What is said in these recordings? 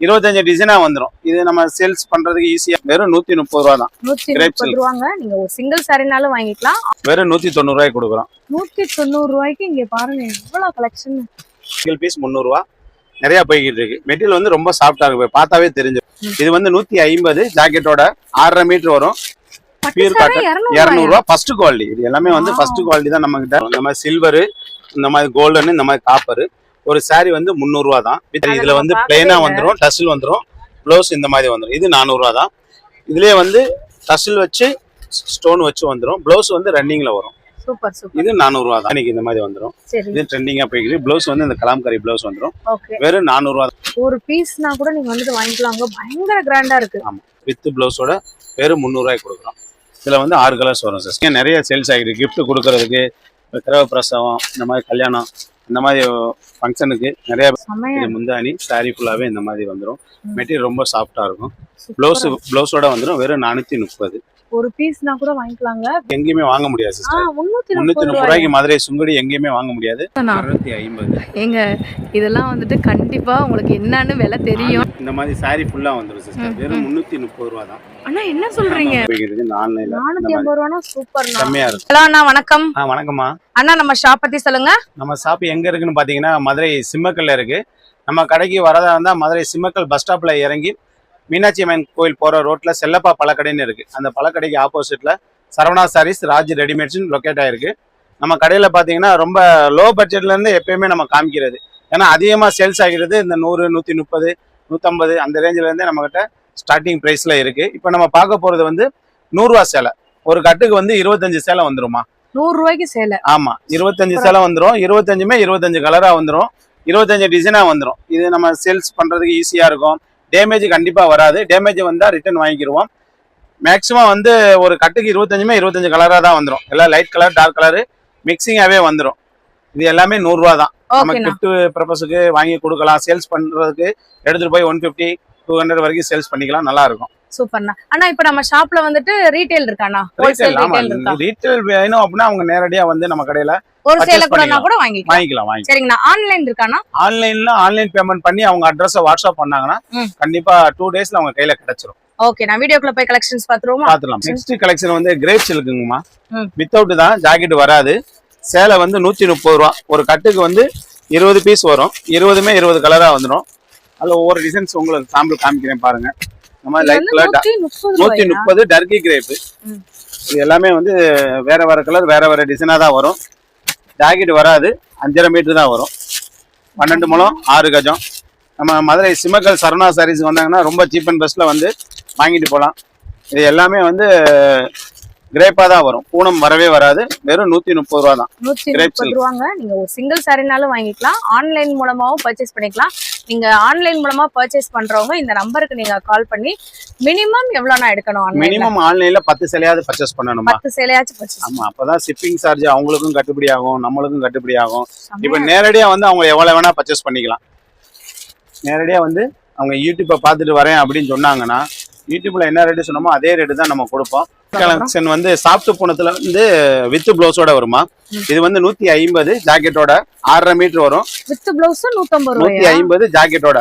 25 டிசைனா வந்துரும். இது நம்ம சேல்ஸ் பண்றதுக்கு ஈஸியா. வெறும் 130 ரூபா தான். 130 ரூபாங்க. நீங்க ஒரு சிங்கிள் சாரினாலும் வாங்கிக்கலாம். வெறும் 190 ரூபாய்க்கு கொடுக்குறோம். 190 ரூபாய்க்கு இங்க பாருங்க எவ்வளவு கலெக்ஷன். சிங்கிள் பீஸ் 300 ரூபா. நிறைய போய்கிட்டு இருக்கு. மெட்டீரியல் வந்து ரொம்ப சாஃப்டா இருக்கு, பார்த்தாவே தெரிஞ்சு. இது வந்து 150 ஜாக்கெட்டோட 6.5 மீட்டர் வரும். பியூர் காட்டன் 200 ரூபா. First quality. இது எல்லாமே வந்து ஃபர்ஸ்ட் குவாலிட்டி தான் நம்ம கிட்ட. இந்த மாதிரி சில்வர், இந்த மாதிரி கோல்டன், இந்த மாதிரி காப்பர். ஒரு சாரி வந்து 300 ரூபா தான். இதுல வந்து பிளெயினா வந்துடும், டசில் வந்துடும், ப்ளவுஸ் இந்த மாதிரி வந்துடும். இது 400 ரூபா தான். இதுலயே வந்து டசில் வச்சு ஸ்டோன் வச்சு வந்துடும். ப்ளவுஸ் வந்து ரன்னிங்ல வரும். Super super. இது 400 ரூபா தான். இந்த மாதிரி வந்துடும். இது ட்ரெண்டிங்கா போயிருக்கு. ப்ளவுஸ் வந்து இந்த கலாம்கரி ப்ளவுஸ் வந்துடும். வெறும் 400 ரூபா தான். ஒரு பீஸ்னா கூட நீங்க வந்துட்டு வாங்கிக்கலாம். பயங்கர கிராண்டா இருக்கு. ஆமா, வித் ப்ளவுஸோட வெறும் 300 ரூபாய்க்கு கொடுக்குறோம். இதுல வந்து 6 கலர்ஸ் வரும் சார். நிறைய சேல்ஸ் ஆகிருக்கு. கிஃப்ட் கொடுக்கறதுக்கு, கிரக பிரசவம், இந்த மாதிரி கல்யாணம், இந்த மாதிரி ஃபங்க்ஷனுக்கு நிறைய. முந்தானி சாரி ஃபுல்லாவே இந்த மாதிரி வந்துடும். மெட்டீரியல் ரொம்ப சாஃப்டா இருக்கும். ப்ளவுஸோட வந்துடும். வெறும் 430. ஒரு பீஸ்னா கூட வாங்கிக்கலாங்க. எங்கேயுமே வாங்க முடியாது சிஸ்டர். 330 ரூபாய்க்கு மதுரை சுங்கடி எங்கேயுமே வாங்க முடியாது. 650. ஏங்க இதெல்லாம் வந்துட்டு கண்டிப்பா உங்களுக்கு என்னன்னு விலை தெரியும். இந்த மாதிரி சாரி ஃபுல்லா வந்துடும் சிஸ்டர். வெறும் 330 ரூபா தான். அண்ணா என்ன சொல்றீங்க? 450 ரூபானா சூப்பர். கம்மியா இருக்கு. ஹலோ அண்ணா, வணக்கம். வணக்கம்மா அண்ணா, நம்ம ஷாப் பத்தி சொல்லுங்க. நம்ம ஷாப் எங்க இருக்குன்னு பாத்தீங்கன்னா மதுரை சிம்மக்கல்ல இருக்கு. நம்ம கடைக்கு வரதா இருந்தா மதுரை சிம்மக்கல் பஸ் ஸ்டாப்ல இறங்கி மீனாட்சி அம்மன் கோயில் போற ரோட்ல செல்லப்பா பழக்கடைன்னு இருக்கு. அந்த பழக்கடைக்கு ஆப்போசிட்ல சரவணா சாரீஸ் ராஜ் ரெடிமேட்ஸ் லொக்கேட் ஆயிருக்கு. நம்ம கடையில பாத்தீங்கன்னா ரொம்ப லோ பட்ஜெட்ல இருந்து எப்பயுமே நம்ம காமிக்கிறது. ஏன்னா அதிகமா சேல்ஸ் ஆகிறது இந்த 100, 130, 150 அந்த ரேஞ்சில இருந்தே நம்ம கிட்ட ஸ்டார்டிங் பிரைஸ்ல இருக்கு. இப்ப நம்ம பார்க்க போறது வந்து 100 ரூபா சேலை. ஒரு கட்டுக்கு வந்து 25 சேலை வந்துருமா? 100 ரூபாய்க்கு சேலை. ஆமா, 25 சேலை வந்துரும். 25மே 25 கலரா வந்துரும். 25 டிசைனா வந்துரும். இது நம்ம சேல்ஸ் பண்றதுக்கு ஈஸியா இருக்கும். டேமேஜ் கண்டிப்பா வராது. டேமேஜ் வந்தா ரிட்டர்ன் வாங்கிக்கிடுவோம். மேக்ஸிமம் வந்து ஒரு கட்டுக்கு 25மே 25 கலரா தான் வந்துடும். எல்லாம் லைட் கலர், டார்க் கலர் மிக்சிங்காவே வந்துடும். இது எல்லாமே 100 ரூபா தான். நம்ம கிஃப்ட் பர்பஸுக்கு வாங்கி கொடுக்கலாம். சேல்ஸ் பண்றதுக்கு எடுத்துட்டு போய் 150, 200 வரைக்கும் சேல்ஸ் பண்ணிக்கலாம். நல்லா இருக்கும். சூப்பர்ண்ணா. அண்ணா, இப்ப நம்ம ஷாப்ல வந்துட்டு ரீட்டைல் இருக்காண்ணா? ரீட்டைல் வேணும் அப்படின்னா அவங்க நேரடியா வந்து நம்ம கடையில ஒரு சேலை கூட வாங்கிக்கலாம். சரிங்கண்ணா. ஆன்லைன் இருக்காண்ணா? ஆன்லைன் பேமெண்ட் பண்ணி அவங்க அட்ரஸ் வாட்ஸ்அப் பண்ணாங்கன்னா கண்டிப்பா 2 டேஸ்ல அவங்க கையில கிடைச்சிரும். ஓகே, நான் வீடியோக்குள்ள போய் கலெக்ஷன்ஸ் பாத்துறோம். நெக்ஸ்ட் கலெக்ஷன் வந்து கிரேப் சில்க்குங்கம்மா. வித்தவுட் தான், ஜாக்கெட் வராது. சேலை வந்து 130 ரூபா. ஒரு கட்டுக்கு வந்து 20 பீஸ் வரும். 20மே 20 கலரா வந்துடும். அதுல ஒவ்வொரு டிசைன்ஸ் உங்களுக்கு சாம்பிள் காமிக்கிறேன் பாருங்க. நம்ம லைட் கலர் 130 டர்கி கிரேப். இது எல்லாமே வந்து வேற வேற கலர், வேற வேற டிசைனா தான் வரும். ஜாக்கெட் வராது. 5.5 மீட்டர் தான் வரும். 12 முழம் 6 கஜம். நம்ம மதுரை சிம்மக்கல் சரவணா சாரீஸ் வந்தாங்கன்னா ரொம்ப சீப் அண்ட் பெஸ்ட்ல வந்து வாங்கிட்டு போகலாம். இது எல்லாமே வந்து கிரேப்பா தான் வரும். பூனம் வரவே வராது. வெறும் 130 ரூபா தான். 130 ரூபாங்க. நீங்க ஒரு சிங்கிள் சாரினாலும் வாங்கிக்கலாம். ஆன்லைன் மூலமாவும் பர்ச்சேஸ் பண்ணிக்கலாம். நீங்க ஆன்லைன் மூலமா பர்ச்சேஸ் பண்றவங்க இந்த நம்பருக்கு நீங்க கால் பண்ணி மினிமம் எவ்வளவுனா எடுக்கணும்? மினிமம் ஆன்லைன்ல 10 சேலையாவது பர்ச்சேஸ் பண்ணணுமா? 10 சேலையாச்சும் பர்ச்சேஸ். ஆமா, அப்பதான் ஷிப்பிங் சார்ஜ் அவங்களுக்கும் கட்டுப்படி ஆகும், நம்மளுக்கும் கட்டுப்படி ஆகும். இப்ப நேரடியா வந்து அவங்க எவ்வளவு வேணா பர்ச்சேஸ் பண்ணிக்கலாம். நேரடியா வந்து அவங்க யூடியூப்பை பார்த்துட்டு வரேன் அப்படின்னு சொன்னாங்கன்னா யூடியூப்ல என்ன ரேட்டு சொன்னோமோ அதே ரேட்டு தான் நம்ம கொடுப்போம். கலெக்ஷன் வந்து சாஃப்ட் பூனத்துல வந்து வித் பிளவுஸோட வருமா? இது வந்து 150 ஜாக்கெட்டோட 6.5 மீட்டர் வரும். With blouse 150 ஜாக்கெட்டோட.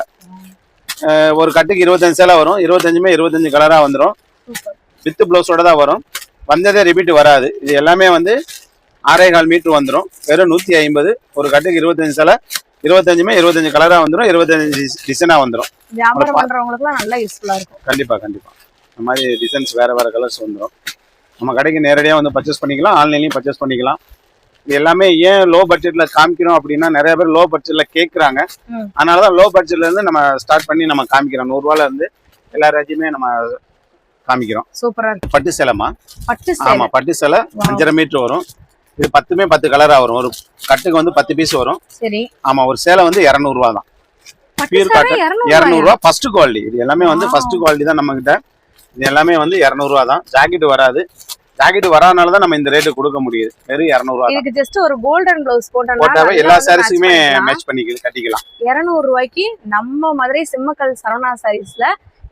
ஒரு கட்டுக்கு 25 சேலை வரும். 25மே 25 கலரா வந்துடும். வித் பிளவுஸோட தான் வரும். வந்ததே ரிப்பீட் வராது. இது எல்லாமே வந்து 6.25 மீட்டர் வந்துடும். வெறும் 150. ஒரு கட்டுக்கு 25 சேலை. 25மே 25 கலரா வந்துடும். 25 டிசைனா வந்துடும். வியாபாரம் பண்றவங்களுக்குலாம் நல்லா யூஸ்ஃபுல்லா இருக்கும். கண்டிப்பா. இந்த மாதிரி டிசைன்ஸ் வேற வேற கலர்ஸ் வந்துடும். நம்ம கடைக்கு நேரடியாக வந்து பர்ச்சேஸ் பண்ணிக்கலாம். ஆன்லைன்லயும் பர்ச்சேஸ் பண்ணிக்கலாம். இது எல்லாமே ஏன் லோ பட்ஜெட்ல காமிக்கிறோம் அப்படின்னா நிறைய பேர் லோ பட்ஜெட்ல கேட்கறாங்க. அதனாலதான் லோ பட்ஜெட்ல இருந்து நம்ம ஸ்டார்ட் பண்ணி நம்ம காமிக்கிறோம். 100 ரூபாயில இருந்து எல்லா ரேஞ்சுமே நம்ம காமிக்கிறோம். சூப்பரா பட்டு சேலைமா? ஆமா, பட்டு சேலை 5.5 மீட்டர் வரும். இது 10மே 10 கலரா வரும். ஒரு கட்டுக்கு வந்து 10 பீஸ் வரும். சரி. ஆமா, ஒரு சேலை வந்து 200 ரூபா தான். பியூர் காட்டன் 200 ரூபா. First quality. இது எல்லாமே வந்து ஃபர்ஸ்ட் குவாலிட்டி தான் நம்ம கிட்ட. இது எல்லாமே வந்து 200 ரூபா தான். ஜாக்கெட் வராது. ஜாக்கெட் வராதனால தான் நம்ம இந்த ரேட்டு கொடுக்க முடியுது. வெறும் 200 ரூபா. இதுக்கு ஜஸ்ட் ஒரு கோல்டன் ப்ளவுஸ் போட்டாவே எல்லா சாரீஸுமே மேட்ச் பண்ணி கட்டிக்கலாம். 200 ரூபாய்க்கு நம்ம மதுரை சிம்மக்கல் சரவணா சாரீஸ்ல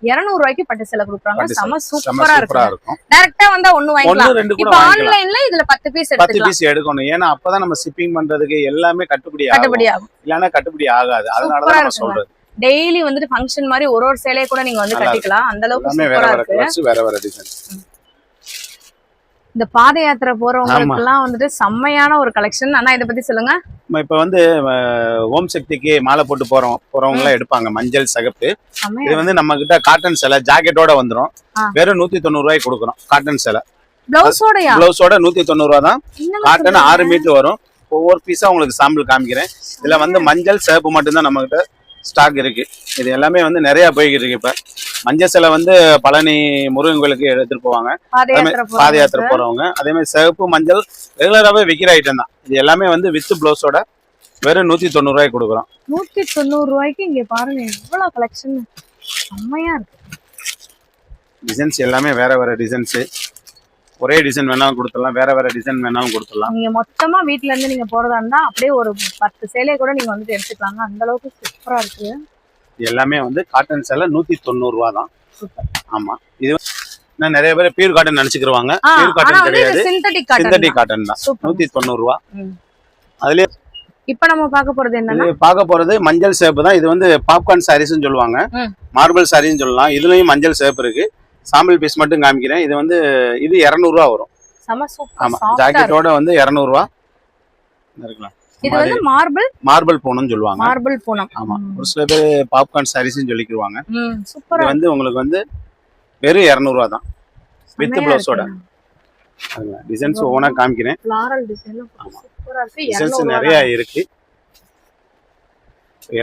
200 ரூபாய்க்கு பட்டு சேலை கொடுக்குறாங்க. செம சூப்பரா இருக்கும். டைரக்டா வந்தா ஒண்ணு வாங்கிக்கலாம். இப்போ ஆன்லைன்ல இதுல 10 பீஸ் எடுக்கணும். ஏன்னா அப்பதான் நம்ம ஷிப்பிங் பண்றதுக்கு எல்லாமே கட்டுப்படி ஆகும். இல்லனா கட்டுப்படி ஆகாது. அதனால தான் நம்ம சொல்றது. டெய்லி வந்துட்டு ஃபங்க்ஷன் மாதிரி ஒரு சேலையை கூட நீங்க வந்து கட்டிக்கலாம். அந்த அளவுக்கு எல்லாமே வேற சூப்பரா வேற இருக்கு. கலர்ஸ், வேற வேற டிசைன்ஸ். இந்த பாத யாத்திரை போறவங்களுக்கு எல்லாம் வந்துட்டு செம்மையான ஒரு கலெக்ஷன். ஆனா இத பத்தி சொல்லுங்க. இப்ப வந்து ஓம் சக்திக்கு மாலை போட்டு போறவங்க எல்லாம் எடுப்பாங்க மஞ்சள் சிகப்பு. இது வந்து நம்ம கிட்ட காட்டன் சேலை ஜாக்கெட்டோட வந்துரும். வெறும் 190 ரூபாய்க்கு கொடுக்குறோம். காட்டன் சேலை பிளவுஸோடயா? பிளவுஸோட 190 ரூபா தான். காட்டன் 6 மீட்டர் வரும். ஒவ்வொரு பீஸா உங்களுக்கு சாம்பிள் காமிக்கிறேன். இதுல வந்து மஞ்சள் சிகப்பு மட்டும்தான் நம்ம கிட்ட ஸ்டாக் இருக்கு. இது எல்லாமே வந்து நிறைய போய்கிட்டு இருக்கு. இப்ப மஞ்சள் சேலை வந்து பழனி முருகன் கோயிலுக்கு எடுத்துட்டு போவாங்க பாத யாத்திரை போறவங்க. அதே மாதிரி சிகப்பு மஞ்சள் ரெகுலராகவே விற்கிற ஐட்டம் தான். இது எல்லாமே வந்து வித் பிளவுஸோட வெறும் 190 ரூபாய்க்கு கொடுக்குறோம். 190 ரூபாய்க்கு இங்க பாருங்க எவ்வளவு கலெக்ஷன் செம்மையா இருக்கு. டிசைன்ஸ் எல்லாமே வேற வேற டிசைன்ஸ். ஒரே டிசைன் வேணாலும் கொடுத்துடலாம், வேற வேற டிசைன் வேணாலும் கொடுத்துடலாம். நீங்க மொத்தமா வீட்ல இருந்து நீங்க போறதா இருந்தா அப்படியே ஒரு 10 சேலையை கூட நீங்க வந்துட்டு எடுத்துக்கலாங்க. அந்த அளவுக்கு சூப்பரா இருக்கு. எல்லாமே வந்து காட்டன் சேலை 190 ரூபா தான். ஆமா, இது நிறைய பேர் பியூர் காட்டன் நினைச்சுக்கிருவாங்க. பியூர் காட்டன் கிடையாது, சிந்தட்டிக் காட்டன் தான். 190 ரூபா. அதுலயே இப்ப நம்ம பார்க்க போறது என்னன்னா, பார்க்க போறது மஞ்சள் சேப்பு தான். இது வந்து பாப்கார்ன் சாரீஸ்னு சொல்லுவாங்க, மார்பிள் சாரின்னு சொல்லலாம். இதுலயும் மஞ்சள் சேப்பு இருக்கு. சாம்பிள் பீஸ் மட்டும் காமிக்கிறேன். இது வந்து இது 200 ரூபா வரும். ஆமா, ஜாக்கெட்டோட வந்து 200 ரூபா இருக்கலாம். இது வந்து மார்பிள் பூனம்னு சொல்லுவாங்க. மார்பிள் பூனம். ஆமா, ஒரு சில பேர் பாப்கார்ன் சாரீஸ்னு சொல்லிக்குவாங்க. இது வந்து உங்களுக்கு வந்து வெறும் 200 ரூபா தான் வித் பிளவுஸோட. டிசைன்ஸ் ஒவ்வொன்றா காமிக்கிறேன். ஃப்ளாரல் டிசைன்ல சூப்பரா இருக்கு. டிசைன்ஸ் நிறைய இருக்கு.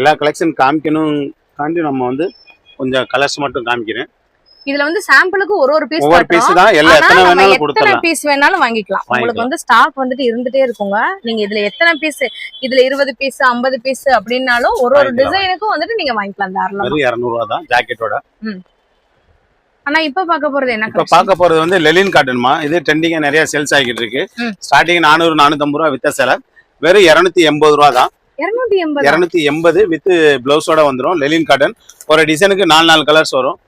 எல்லா கலெக்ஷன் காமிக்கணும் காண்டி நம்ம வந்து கொஞ்சம் கலர்ஸ் மட்டும் காமிக்கிறேன். இதுல வந்து சாம்பிளுக்கு ஒரு பீஸ் தான். எத்தனை வேணாலும் கொடுக்கலாம், பீஸ் வேணாலும் வாங்கிக்கலாம். உங்களுக்கு வந்து ஸ்டாக் வந்துட்டு இருந்துட்டே இருக்குங்க. நீங்க இதுல எத்தனை பீஸ், இதுல 20 பீஸ் 50 பீஸ் அப்படின்னாலும் ஒரு டிசைனுக்கும் வந்துட்டு நீங்க வாங்கிக்கலாம். தாராளமா 200 ரூபா தான் ஜாக்கெட்டோட. ஆனா இப்ப பார்க்க போறது என்ன? இப்ப பார்க்க போறது வந்து லெலின் காட்டன்மா. இது ட்ரெண்டிங்கா நிறைய சேல்ஸ் ஆகிட்டு இருக்கு. ஸ்டார்டிங் 400 450 ரூபா வித்த சேலை வெறும் 280 ரூபா தான். 280 வித் பிளவுஸோட வந்துரும். லெலின் காட்டன். ஒரு டிசைனுக்கு 4 கலர்ஸ் வரும்.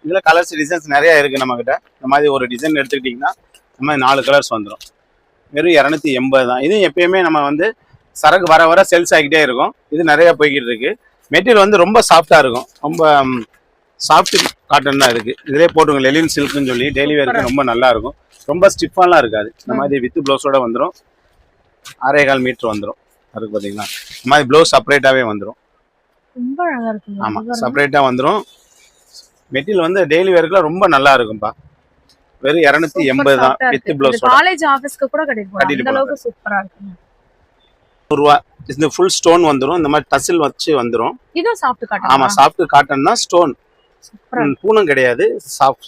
இதுல கலர்ஸ் டிசைன்ஸ் நிறைய இருக்கு நம்ம கிட்ட. இந்த மாதிரி ஒரு டிசைன் எடுத்துக்கிட்டீங்கன்னா இந்த மாதிரி 4 கலர்ஸ் வந்துடும். வெறும் 280 தான். இது எப்பயுமே நம்ம வந்து சரக்கு வர வர சேல்ஸ் ஆகிட்டே இருக்கும். இது நிறைய போய்கிட்டு இருக்கு. மெட்டீரியல் வந்து ரொம்ப சாஃப்டா இருக்கும். ரொம்ப சாஃப்ட் காட்டன் தான் இருக்கு. இதுலேயே போட்டுங்க லெலின் சில்க்னு சொல்லி டெய்லி வேருக்கு ரொம்ப நல்லா இருக்கும். ரொம்ப ஸ்டிஃபாலாம் இருக்காது. இந்த மாதிரி வித் பிளவுஸோட வந்துடும். 6.25 மீட்டர் வந்துடும். அதுக்கு பார்த்தீங்கன்னா இந்த மாதிரி பிளவுஸ் செப்பரேட்டாவே வந்துடும். ரொம்ப அழகா இருக்கு. ஆமா, செப்பரேட்டா வந்துடும். மெட்டீரியல் வந்து டெய்லி வேர்க்குல ரொம்ப நல்லா இருக்கும்பா. வெறும் 280 தான் வித் பிளவுஸ். காலேஜ் ஆபீஸ்க்கு கூட கட்டிட்டு அந்த அளவுக்கு சூப்பரா இருக்கு. 100 ரூபாய். இந்த ஃபுல் ஸ்டோன் வந்துரும். இந்த மாதிரி டசில் வச்சு வந்துரும். இது சாஃப்ட் காட்டன். ஆமா, சாஃப்ட் காட்டன் தான். ஸ்டோன் பூனம் கிடையாது,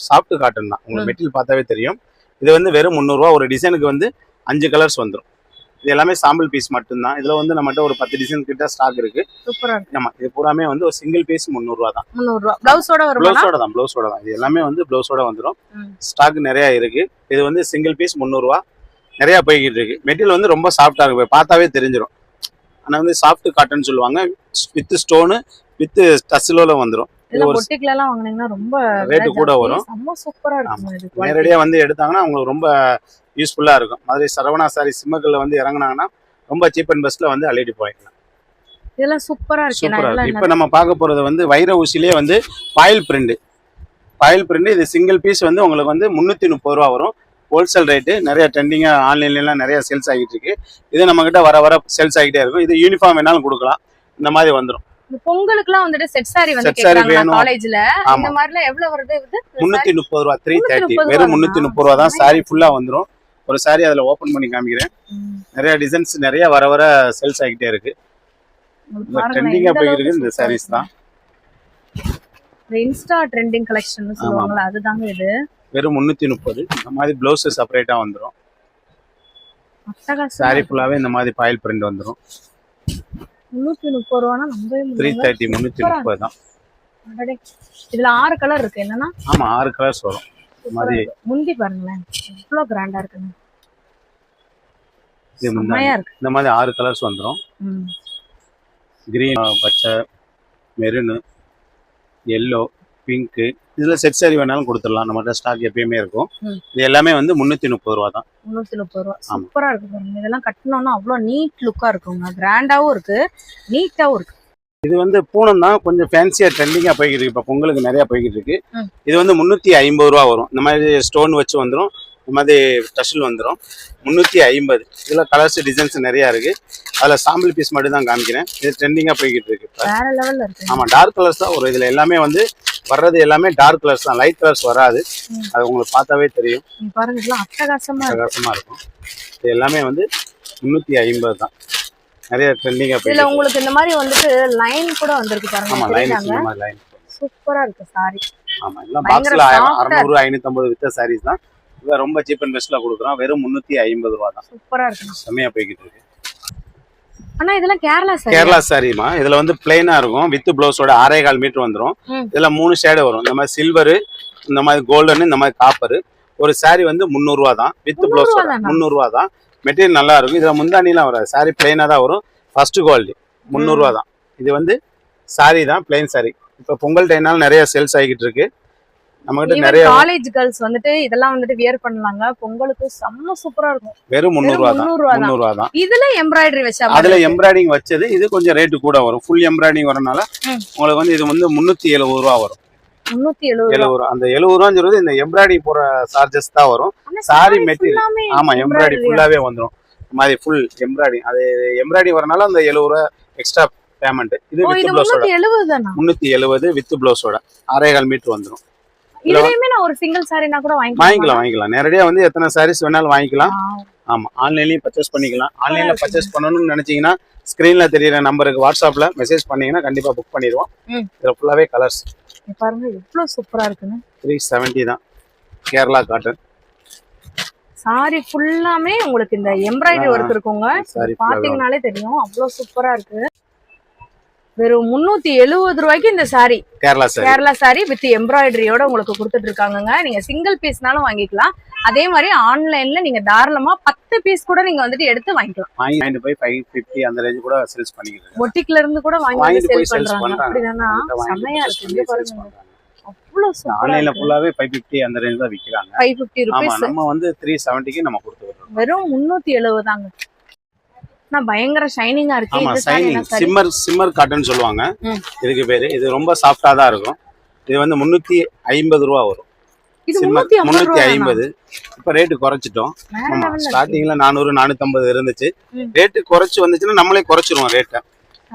சாஃப்ட் காட்டன் தான். உங்களுக்கு மெட்டீரியல் பார்த்தாவே தெரியும். இது வந்து வெறும் 300 ரூபாய். ஒரு டிசைனுக்கு வந்து 5 கலர்ஸ் வந்துரும். இது எல்லாமே சாம்பிள் பீஸ் மட்டும்தான். இதுல வந்து நம்மகிட்ட ஒரு 10 டிசைன் கிட்ட ஸ்டாக் இருக்கு. சூப்பரா இருக்கு. ஆமா, இது பூராமே வந்து ஒரு சிங்கிள் பீஸ் 300 ரூபாய் தான். 300 ரூபாய். பிளவுஸோட வரும். பிளவுஸோட தான். இது எல்லாமே வந்து பிளவுஸோட வந்துரும். ஸ்டாக் நிறைய இருக்கு. இது வந்து சிங்கிள் பீஸ் 300 ரூபாய். நிறைய போய்கிட்டு இருக்கு. மெட்டீரியல் வந்து ரொம்ப சாஃப்டா இருக்கு. பார்த்தாவே தெரிஞ்சிடும். ஆனா வந்து சாஃப்ட் காட்டன் சொல்லுவாங்க. வித் ஸ்டோனு வித் டசிலோல வந்துரும். இது பொட்டிக்ல எல்லாம் வாங்குனீங்கன்னா ரொம்ப ரேட் கூட வரும். ரொம்ப சூப்பரா இருக்கும். இது நேரடியா வந்து எடுத்தாங்கன்னா உங்களுக்கு ரொம்ப யூஸ்ஃபுல்லா இருக்கும். மாதிரி சரவணா சாரி சிம்மக்கல்ல வந்து இறங்குனாங்கன்னா ரொம்ப சீப் அண்ட் பெஸ்ட்ல வந்து அள்ளிட்டு போய்க்கலாம். இதெல்லாம் சூப்பரா இருக்கு. இப்போ நம்ம பார்க்க போறது வந்து வைர ஊசிலேயே வந்து பாயில் பிரிண்ட். இது சிங்கிள் பீஸ் வந்து உங்களுக்கு வந்து 330 ரூபா வரும். Wholesale rate. நிறைய ட்ரெண்டிங்கா ஆன்லைன்லாம் நிறைய சேல்ஸ் ஆகிட்டு இருக்கு. இது நம்ம கிட்ட வர வர சேல்ஸ் ஆகிட்டே இருக்கும். இது யூனிஃபார்ம் வேணாலும் கொடுக்கலாம். இந்த மாதிரி வந்துடும். பொங்கலுக்குலாம் வந்துட்டு செட் சாரி வந்து கேக்குறாங்க காலேஜ்ல. இந்த மாதிரிலாம் எவ்வளவு வருது? இது 330 ரூபா. 330. வெறும் 330 ரூபா தான். சாரி ஃபுல்லா வந்துரும். ஒரு சாரி அதுல ஓபன் பண்ணி காமிக்கிறேன். நிறைய டிசைன்ஸ் நிறைய வர வர சேல்ஸ் ஆகிட்டே இருக்கு. ட்ரெண்டிங்கா போயிருக்கு இந்த சாரீஸ் தான். இன்ஸ்டா ட்ரெண்டிங் கலெக்ஷன் சொல்லுவாங்கல, அதுதாங்க இது. வெறும் 330. இந்த மாதிரி பிளவுஸ் செப்பரேட்டா வந்துரும். சாரி ஃபுல்லாவே இந்த மாதிரி பாயில் பிரிண்ட் வந்துரும். 330 ரூபானா நம்பவே முடியல. 330 330 தான். இதுல 6 கலர் இருக்கு. என்னன்னா ஆமா, 6 கலர்ஸ் வரும். மாதிரி முந்தி பாருங்களேன், இவ்வளவு கிராண்டா இருக்குங்க. இந்த மாதிரி 6 கலர்ஸ் வந்துரும். கிரீன், பச்சை, மெரூன், எல்லோ, பிங்க். இதுல செட் சாரி வேணாலும் கொடுத்துடலாம். நம்மகிட்ட ஸ்டாக் எப்பயுமே இருக்கும். இது எல்லாமே வந்து 330 ரூபா தான். 330 ரூபா. சூப்பரா இருக்கு பாருங்க. இதெல்லாம் கட்டணும்னா அவ்வளவு நீட் லுக்கா இருக்குங்க. கிராண்டாவும் இருக்கு, நீட்டாவும் இருக்கு. இது வந்து பூனம் தான், கொஞ்சம் ஃபேன்சியா ட்ரெண்டிங்கா போய்கிட்டு இருக்கு. இப்போ பொங்கலுக்கு நிறைய போய்கிட்டு இருக்கு. இது வந்து 350 ரூபா வரும். இந்த மாதிரி ஸ்டோன் வச்சு வந்துடும், இந்த மாதிரி டஷில் வந்துடும். 350. இதுல கலர்ஸ் டிசைன்ஸ் நிறைய இருக்கு. அதுல சாம்பிள் பீஸ் மட்டும் தான் காமிக்கிறேன். இது ட்ரெண்டிங்கா போய்கிட்டு இருக்கு. வேற லெவல்ல இருக்கு. ஆமா, டார்க் கலர்ஸ் தான் வரும். இதுல எல்லாமே வந்து வர்றது எல்லாமே டார்க் கலர்ஸ் தான், லைட் கலர்ஸ் வராது. அது உங்களுக்கு பார்த்தாவே தெரியும். பாருங்க, இதெல்லாம் அட்டகாசமா இருக்கும். இது எல்லாமே வந்து 350 தான். நிறைய ட்ரெண்டிங்கா போய். இதுல உங்களுக்கு இந்த மாதிரி வந்துட்டு லைன் கூட வந்திருக்கு பாருங்க. ஆமா, லைன் இந்த மாதிரி லைன் சூப்பரா இருக்கு சாரி. ஆமா, எல்லாம் பாக்ஸ்ல 600 550 வித்த சாரீஸ் தான். இது ரொம்ப சீப் அண்ட் பெஸ்ட்ல கொடுக்குறோம். வெறும் 350 ரூபா தான். சூப்பரா இருக்கு, செமையா போய்கிட்டு இருக்கு. ஆனா இதெல்லாம் கேரளா சாரி. கேரளா சாரிமா. இதுல வந்து பிளைனா இருக்கும், வித் ப்ளவுஸோட 6.25 மீட்டர் வந்துடும். இதுல 3 ஷேடு வரும். இந்த மாதிரி சில்வர், இந்த மாதிரி கோல்டன், இந்த மாதிரி காப்பர். ஒரு சாரி வந்து 300 ரூபா தான், வித் ப்ளவுஸோட 300 ரூபா தான். மெட்டீரியல் நல்லா இருக்கும். இதுல முந்தானிலாம் வராது, சாரி பிளைனா தான் வரும். ஃபர்ஸ்ட் குவாலிட்டி 300 ரூபா தான். இது வந்து சாரி தான், பிளைன் சாரி. இப்போ பொங்கல் டைம்னால நிறைய சேல்ஸ் ஆகிட்டு இருக்கு. நம்ம கிட்ட நிறைய காலேஜ் கேர்ள்ஸ் வந்துட்டு இதெல்லாம் வந்துட்டு வியர் பண்ணலாங்க. பொங்கலுக்கு செம்ம சூப்பரா இருக்கும். வெறும் 300 ரூபா தான். 300 ரூபா தான். இதுல எம்ப்ராய்டரி வச்சா, அதுல எம்ப்ராய்டிங் வச்சது இது கொஞ்சம் ரேட்டு கூட வரும். ஃபுல் எம்ப்ராய்டிங் வரனால உங்களுக்கு வந்து இது வந்து 370 ரூபா வரும். 370 ரூபா. அந்த 70 ரூபாங்கிறது இந்த எம்ப்ராய்டிங் போற சார்ஜஸ் தான் வரும். சாரி மெட்டீரியல் ஆமா, எம்ப்ராய்டிங் ஃபுல்லாவே வந்துடும். இந்த மாதிரி ஃபுல் எம்ப்ராய்டிங், அது எம்ப்ராய்டிங் வரனால அந்த 70 ரூபா எக்ஸ்ட்ரா பேமெண்ட். இது வித் ப்ளவுஸோட 370 வித் ப்ளவுஸோட 6.25 மீட்டர் வந்துடும். இதுலயுமே நான் ஒரு சிங்கிள் சாரினா கூட வாங்கிக்கலாம். நேரடியா வந்து எத்தனை சாரீஸ் வேணாலும் வாங்கிக்கலாம். ஆமா, ஆன்லைன்லயும் பர்ச்சேஸ் பண்ணிக்கலாம். ஆன்லைன்ல பர்ச்சேஸ் பண்ணணும்னு நினைச்சீங்கன்னா ஸ்கிரீன்ல தெரியற நம்பருக்கு வாட்ஸ்அப்ல மெசேஜ் பண்ணீங்கன்னா கண்டிப்பா புக் பண்ணிடுவோம். இதுல ஃபுல்லாவே கலர்ஸ் பாருங்க, எவ்வளவு சூப்பரா இருக்குன்னு. 370 தான், கேரளா காட்டன் சாரி. ஃபுல்லாமே உங்களுக்கு இந்த எம்ப்ராய்டரி ஒர்க் இருக்குங்க. பாத்தீங்கன்னாலே தெரியும், அவ்வளவு சூப்பரா இருக்கு. வெறும் 370 ரூபாய்க்கு இந்த சாரி, கேரளா சாரி வித் எம்ப்ராய்டரியோட உங்களுக்கு கொடுத்துட்டு இருக்காங்க. நீங்க சிங்கிள் பீஸ்னாலும் வாங்கிக்கலாம். அதே மாதிரி ஆன்லைன்ல நீங்க தாராளமா 10 பீஸ் கூட நீங்க வந்துட்டு எடுத்து வாங்கிக்கலாம். 550 அந்த ரேஞ்ச் கூட சேல்ஸ் பண்ணிக்கலாம். பொட்டிக்ல இருந்து கூட வாங்கி சேல் பண்றாங்க. அப்படினா செமையா இருக்கு. இங்க பாருங்க, அவ்வளவு சூப்பரா. ஆன்லைன்ல ஃபுல்லாவே 550 அந்த ரேஞ்ச் தான் விக்கிறாங்க. 550 ரூபாய். நம்ம வந்து 370க்கு நம்ம கொடுத்துறோம். வெறும் 370 தாங்க. நான் பயங்கர ஷைனிங்கா இருக்கு. ஆமா, ஷைனிங் சிம்மர் காட்டன் சொல்லுவாங்க இதுக்கு பேரு. இது ரொம்ப சாஃப்ட்டா தான் இருக்கும். இது வந்து 350 ரூபா வரும். இது 350. இப்ப ரேட் குறைச்சிட்டோம். ஆமா, ஸ்டார்டிங்ல 400 450 இருந்துச்சு. ரேட் குறைச்சு வந்துச்சுன்னா நம்மளே குறைச்சிருவோம் ரேட்டை.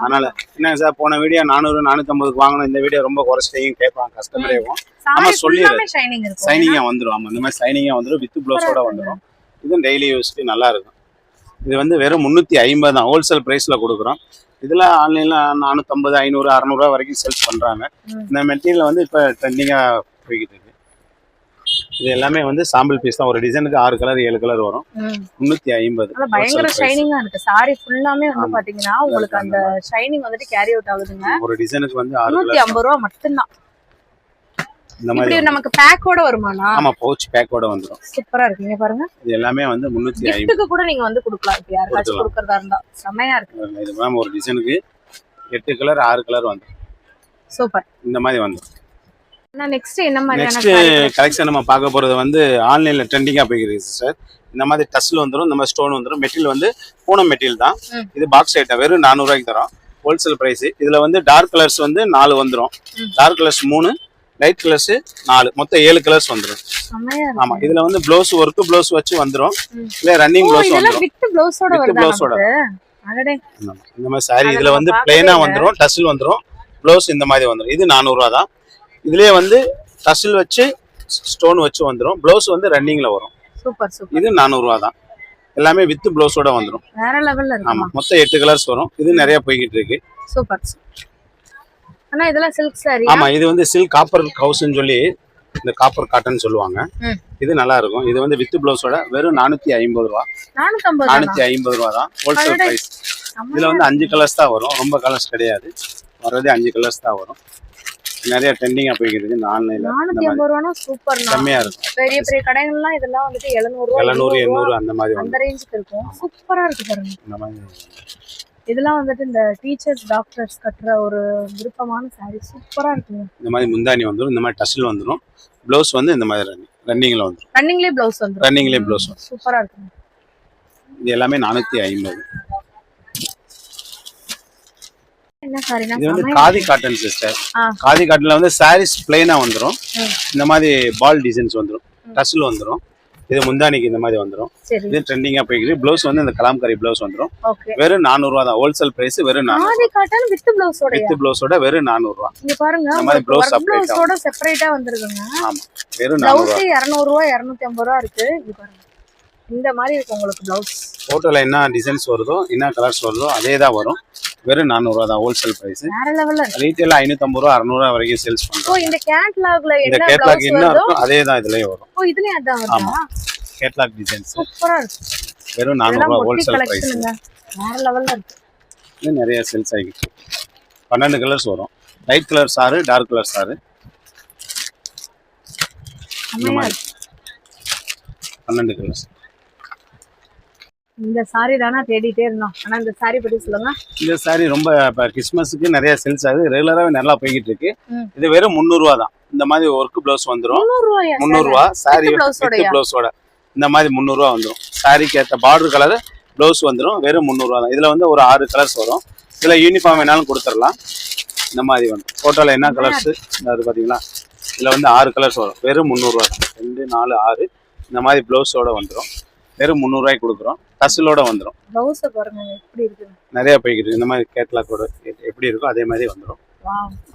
அதனால என்ன சார், போன வீடியோ 400 450க்கு வாங்கணும், இந்த வீடியோ ரொம்ப குறைச்சிட்டீங்க கேட்பாங்க கஸ்டமரேவும். நம்ம சொல்லிடுறோம் ஷைனிங்கா வந்துடும். ஆமா, இந்த மாதிரி ஷைனிங்கா வந்துடும், வித் ப்ளவுஸோட வந்துடும். இது டெய்லி யூஸ்க்கு நல்லா இருக்கும். இது வந்து வெறும் 350 தான், ஹோல்சேல் பிரைஸ்ல கொடுக்குறோம். இதுல ஆன்லைன்ல 450 500 600 ரூபா வரைக்கும் சேல்ஸ் பண்றாங்க. இந்த மெட்டீரியல் வந்து இப்ப ட்ரெண்டிங்கா போய்கிட்டு இருக்கு. இது எல்லாமே வந்து சாம்பிள் பீஸ் தான். ஒரு டிசைனுக்கு 6 கலர் 7 கலர் வரும். 350. பயங்கர ஷைனிங்கா இருக்கு. சாரி ஃபுல்லாமே வந்து பாத்தீங்கன்னா உங்களுக்கு அந்த ஷைனிங் வந்துட்டு கேரி அவுட் ஆகுதுங்க. ஒரு டிசைனுக்கு வந்து 650 ரூபா மட்டும்தான். இந்த மாதிரி நமக்கு பேக்கோட வருமானா? ஆமா, பவுச் பேக்கோட வந்துரும். சூப்பரா இருக்கு. இங்க பாருங்க, இது எல்லாமே வந்து 350. கிஃப்ட்க்கு கூட நீங்க வந்து கொடுக்கலாம். இப்ப யாருக்காச்சும் கொடுக்கறதா இருந்தா செமையா இருக்கு. இது மேம் ஒரு டிசைனுக்கு 8 கலர் 6 கலர் வந்து சூப்பர். இந்த மாதிரி வந்து நெக்ஸ்ட் என்ன மாதிரியான கலெக்ஷன் நம்ம பார்க்க போறது வந்து ஆன்லைன்ல ட்ரெண்டிங்கா போயிருக்கு சார். இந்த மாதிரி டஸ்ல வந்துரும், இந்த மாதிரி ஸ்டோன் வந்துரும். மெட்டீரியல் வந்து பூனம் மெட்டீரியல் தான். இது பாக்ஸ் ஐட்டம் வெறும் 400 ரூபாய்க்கு தரோம், ஹோல்சேல் பிரைஸ். இதுல வந்து டார்க் கலர்ஸ் வந்து 4 வந்துரும். டார்க் கலர்ஸ் 3, லைட் கலர்ஸ் 4, மொத்தம் 7 கலர்ஸ் வந்துரும். ஆமா, இதுல வந்து ப்ளவுஸ் ஒர்க் ப்ளவுஸ் வச்சு வந்துரும், இல்ல ரன்னிங் ப்ளவுஸ் வந்துரும். வித் ப்ளவுஸோட அடடே, இந்த மாதிரி சாரி. இதுல வந்து பிளைனா வந்துரும், டசில் வந்துரும், ப்ளவுஸ் இந்த மாதிரி வந்துரும். இது 400 ரூபா தான். இதுலயே வந்து டசில் வச்சு ஸ்டோன் வச்சு வந்துரும், ப்ளவுஸ் வந்து ரன்னிங்ல வரும். Super super. இது 400 ரூபா தான். எல்லாமே வித் ப்ளவுஸோட வந்துரும். வேற லெவல்ல இருக்கு. ஆமா, மொத்தம் 8 கலர்ஸ் வரும். இது நிறைய போய்கிட்டு இருக்கு. சூப்பர். அண்ணா இதெல்லாம் சில்க் சாரி. ஆமா, இது வந்து சில்க் காப்பர் ஹவுஸ்னு சொல்லி இந்த காப்பர் காட்டன் சொல்லுவாங்க. இது நல்லா இருக்கும். இது வந்து வித் ப்ளவுஸோட வெறும் 450 ரூபா. 450 ரூபா தான் ஹோல்சேல் பிரைஸ். இதுல வந்து 5 கலர்ஸ் தான் வரும், ரொம்ப கலர்ஸ் கிடையாது. வரதே 5 கலர்ஸ் தான் வரும். நிறைய ட்ரெண்டிங்கா போய்கிட்டு இருக்கு இந்த ஆன்லைன்ல. 450 ரூபானா சூப்பர். செமையா இருக்கும். பெரிய பெரிய கடைகள்லாம் இதெல்லாம் வந்துட்டு 700 ரூபாய் 700 800 அந்த மாதிரி அந்த ரேஞ்சுக்கு இருக்கும். சூப்பரா இருக்கு பாருங்க. இந்த மாதிரி இதெல்லாம் வந்துட்டு இந்த டீச்சர்ஸ் டாக்டர்ஸ் கட்டுற ஒரு விருப்பமான சாரி. சூப்பரா இருக்கு. இந்த மாதிரி முந்தானி வந்துரும், இந்த மாதிரி டசில் வந்துரும், ப்ளவுஸ் வந்து இந்த மாதிரி ரன்னிங்ல வந்துரும். ரன்னிங்லயே ப்ளவுஸ் வந்துரும். ரன்னிங்லயே ப்ளவுஸ் சூப்பரா இருக்கு. இது எல்லாமே 450. என்ன சாரினா இது வந்து காதி காட்டன் சிஸ்டர். காதி காட்டன்ல வந்து சாரீஸ் பிளைனா வந்துரும். இந்த மாதிரி பால் டிசைன்ஸ் வந்துரும், டஸ்ல வந்துரும். இது முந்தானிக்கு இந்த மாதிரி வந்துரும். இது ட்ரெண்டிங்கா போயிருக்கு. ப்ளவுஸ் வந்து இந்த கலாம்காரி ப்ளவுஸ் வந்துரும். வெறும் 400 ரூபா தான் ஹோல்சேல் பிரைஸ். வெறும் 400. காதி காட்டன் வித் ப்ளவுஸோட. வித் ப்ளவுஸோட வெறும் 400 ரூபா. இங்க பாருங்க, இந்த மாதிரி ப்ளவுஸ் ப்ளவுஸோட செப்பரேட்டா வந்திருக்குங்க. ஆமா, வெறும் 400 ரூபா. 200 ரூபா 250 ரூபா இருக்கு. இது பாருங்க, இந்த மாதிரி இருக்கு உங்களுக்கு ப்ளவுஸ். போட்டோல என்ன டிசைன்ஸ் வருதோ, என்ன கலர்ஸ் வருதோ அதே தான் வரும். வெறும் 400 ரூபா தான் ஹோல்சேல் பிரைஸ். வேற லெவல்ல. ரீட்டைல் 550 ரூபா 600 ரூபா வரைக்கும் சேல்ஸ் பண்றோம். இந்த கேட்டலாக்ல என்ன கேட்டலாக் என்ன இருக்கோ அதே தான் இதுலயே வரும். இதுலயே அதான் வரும். ஆமா, கேட்டலாக் டிசைன்ஸ் சூப்பரா இருக்கு. வெறும் 400 ரூபா ஹோல்சேல் பிரைஸ். வேற லெவல்ல இருக்கு. இது நிறைய சேல்ஸ் ஆகிட்டு. 12 கலர்ஸ் வரும். லைட் கலர் சாரு, டார்க் கலர் சாரு. இந்த மாதிரி 12 கலர்ஸ். இந்த சாரி தானா தேடிட்டே இருந்தோம். ஆனா இந்த சாரி பத்தி சொல்லுங்க. இந்த சாரி ரொம்ப இப்ப கிறிஸ்மஸ்க்கு நிறைய சேல்ஸ் ஆகுது. ரெகுலராவே நல்லா போய்கிட்டு இருக்கு. இது வெறும் 300 ரூபா தான். இந்த மாதிரி ஒர்க் பிளவுஸ் வந்துரும். 300 ரூபா சாரி வித் பிளவுஸோட. இந்த மாதிரி 300 ரூபா வந்துரும். சாரிக்கு ஏற்ற பார்டர் கலர் பிளவுஸ் வந்துரும். வெறும் 300 ரூபா தான். இதுல வந்து ஒரு 6 கலர்ஸ் வரும். இதுல யூனிஃபார்ம் வேணாலும் கொடுத்துடலாம். இந்த மாதிரி வந்து போட்டோல என்ன கலர்ஸ் அது பாத்தீங்களா? இதுல வந்து 6 கலர்ஸ் வரும். வெறும் 300 ரூபா தான். 2 4 6 இந்த மாதிரி பிளவுஸோட வந்துரும். வெறும் 300 ரூபாய்க்கு கொடுக்குறோம். டசிலோட வந்துரும். ப்ளவுஸ் பாருங்க எப்படி இருக்கு. நிறைய போய்கிட்டு இந்த மாதிரி கேட்டலாக்கோட எப்படி இருக்கோ அதே மாதிரி வந்துரும்.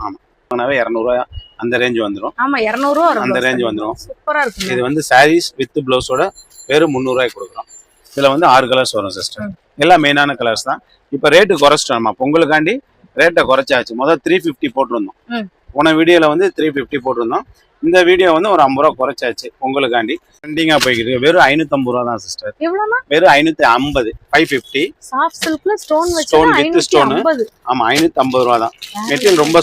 ஆமா, ஆனாவே 200 ரூபாய் அந்த ரேஞ்ச் வந்துரும். ஆமா, 200 ரூபாய் வரும். அந்த ரேஞ்ச் வந்துரும். சூப்பரா இருக்கு. இது வந்து சாரீஸ் வித் ப்ளவுஸோட வெறும் 300 ரூபாய்க்கு கொடுக்குறோம். இதுல வந்து 6 கலர்ஸ் வரும் சிஸ்டர். எல்லாம் மெயினான கலர்ஸ் தான். இப்போ ரேட்டு குறைச்சிட்டோம். பொங்கலுக்காண்டி ரேட்டை குறைச்சாச்சு. முதல் 350 போட்டிருந்தோம். போன வீடியோல வந்து 350 போட்டிருந்தோம். இந்த வீடியோ வந்து ஒரு 50 ரூபா குறைச்சாச்சு உங்களுக்காண்டி. ட்ரெண்டிங்கா போய்கிட்டு வெறும் 550 ரூபா தான் சிஸ்டர். வெறும் 550. 550 சாஃப்ட் சில்க்ல ஸ்டோன் வித் ஸ்டோன். ஆமா, 550 ரூபா தான். மெட்டீரியல் ரொம்ப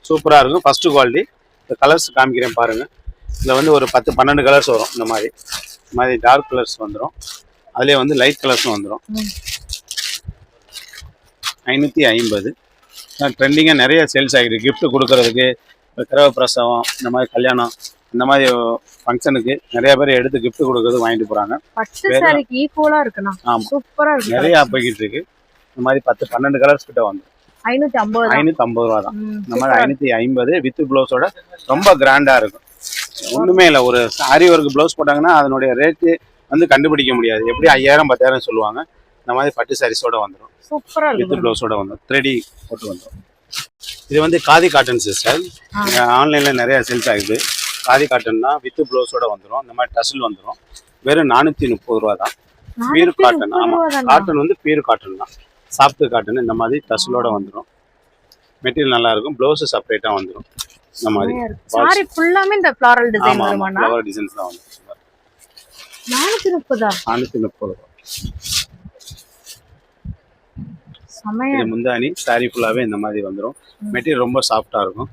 சூப்பரா இருக்கும். First quality. இந்த கலர்ஸ் காமிக்கிறேன் பாருங்க. இதுல வந்து ஒரு 10-12 கலர்ஸ் வரும். இந்த மாதிரி டார்க் கலர்ஸ் வந்துடும். அதுலயே வந்து லைட் கலர்ஸும் வந்துடும். 550. ட்ரெண்டிங்கா நிறைய சேல்ஸ் ஆகிருக்கு. கிஃப்ட் கொடுக்கறதுக்கு, கிரக பிரசவம், இந்த மாதிரி கல்யாணம், இந்த மாதிரி ஃபங்க்ஷனுக்கு நிறைய பேர் எடுத்து கிஃப்ட் கொடுக்கறது வாங்கிட்டு போறாங்க. நிறைய போய்கிட்டு இருக்கு. இந்த மாதிரி 10-12 கலர்ஸ் கிட்ட வந்து 550 ரூபா தான். இந்த மாதிரி 550 வித் பிளவுஸோட ரொம்ப கிராண்டா இருக்கும். ஒண்ணுமே இல்லை. ஒரு சாரி ஒர்க் பிளவுஸ் போட்டாங்கன்னா அதனுடைய ரேட்டு வந்து கண்டுபிடிக்க முடியாது. எப்படி 5000-10,000 சொல்லுவாங்க. இந்த மாதிரி பட்டு சாரீஸோட வந்துடும். சூப்பரா வித் பிளவுஸோட வந்துடும். 3D போட்டு வந்துடும். இது வந்து காதி காட்டன் சிஸ்டர். ஆன்லைன்ல நிறைய சேல்ஸ் ஆகுது. காதி காட்டன் தான் வித் பிளவுஸோட வந்துடும். இந்த மாதிரி டசில் வந்துடும். வெறும் 430 ரூபா தான். Pure cotton. ஆமா, காட்டன் வந்து பியூர் காட்டன் தான். Soft cotton. இந்த மாதிரி டசிலோட வந்துடும். மெட்டீரியல் நல்லா இருக்கும். பிளவுஸ் செப்பரேட்டா வந்துடும். இந்த மாதிரி சாரி ஃபுல்லாமே இந்த ஃப்ளாரல் டிசைன் வருமானா? ஃப்ளவர் டிசைன்ஸ் தான் வந்து 430 ரூபா. இது முந்தானி. சாரி ஃபுல்லாவே இந்த மாதிரி வந்துடும். மெட்டீரியல் ரொம்ப சாஃப்டா இருக்கும்.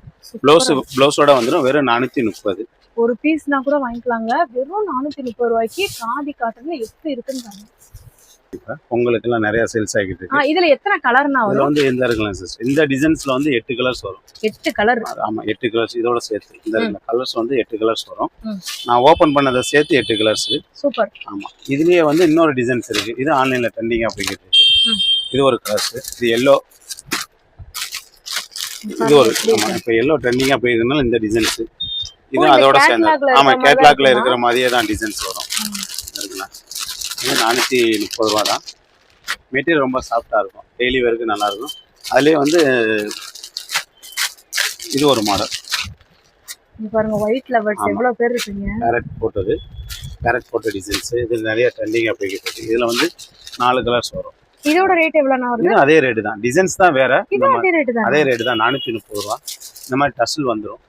பிளவுஸோட வந்துடும். வெறும் 430. ஒரு பீஸ்னா கூட வாங்கிக்கலாங்க. வெறும் 430 ரூபாய்க்கு காதி காட்டன்ல எப்படி இருக்குன்னு பாருங்க. உங்களுக்கு எல்லாம் நிறைய சேல்ஸ் ஆகிட்டு இருக்கு. இதுல எத்தனை கலர்னா வரும்? இதுல வந்து எந்த இருக்கலாம் சிஸ்டர். இந்த டிசைன்ஸ்ல வந்து 8 கலர்ஸ் வரும். 8 கலர்? ஆமா, 8 கலர்ஸ் இதோட சேர்த்து. இந்த கலர்ஸ் வந்து 8 கலர்ஸ் வரும். நான் ஓபன் பண்ணதை சேர்த்து 8 கலர்ஸ். சூப்பர். ஆமா, இதுலயே வந்து இன்னொரு டிசைன்ஸ் இருக்கு. இது ஆன்லைன்ல ட்ரெண்டிங்கா போய்கிட்டு இருக்கு. இது ஒரு கலர்ஸ். இது எல்லோ. இது ஒரு ஆமா, இப்போ எல்லோ ட்ரெண்டிங்கா போயிருக்கனால இந்த டிசைன்ஸ். இது அதோட சேர்ந்து. ஆமா, கேட்லாக்ல இருக்கிற மாதிரியே தான் டிசைன்ஸ் வரும். இருக்குங்களா? இது 430 ரூபா தான். மெட்டீரியல் ரொம்ப சாஃப்டா இருக்கும். டெய்லி வேருக்கு நல்லா இருக்கும். அதுலயே வந்து இது ஒரு மாடல். பாருங்க, ஒயிட் லவர்ஸ் எவ்வளவு பேர் இருக்கீங்க. பேரட் போட்டது. பேரட் போட்ட டிசைன்ஸ். இது நிறைய ட்ரெண்டிங்கா போய்கிட்டு இருக்கு. இதுல வந்து 4 கலர்ஸ் வரும். இதோட ரேட் எவ்வளவுனா வருது? இது அதே ரேட் தான். டிசைன்ஸ் தான் வேற. அதே ரேட் தான். 430 ரூபா. இந்த மாதிரி டசில் வந்துரும்.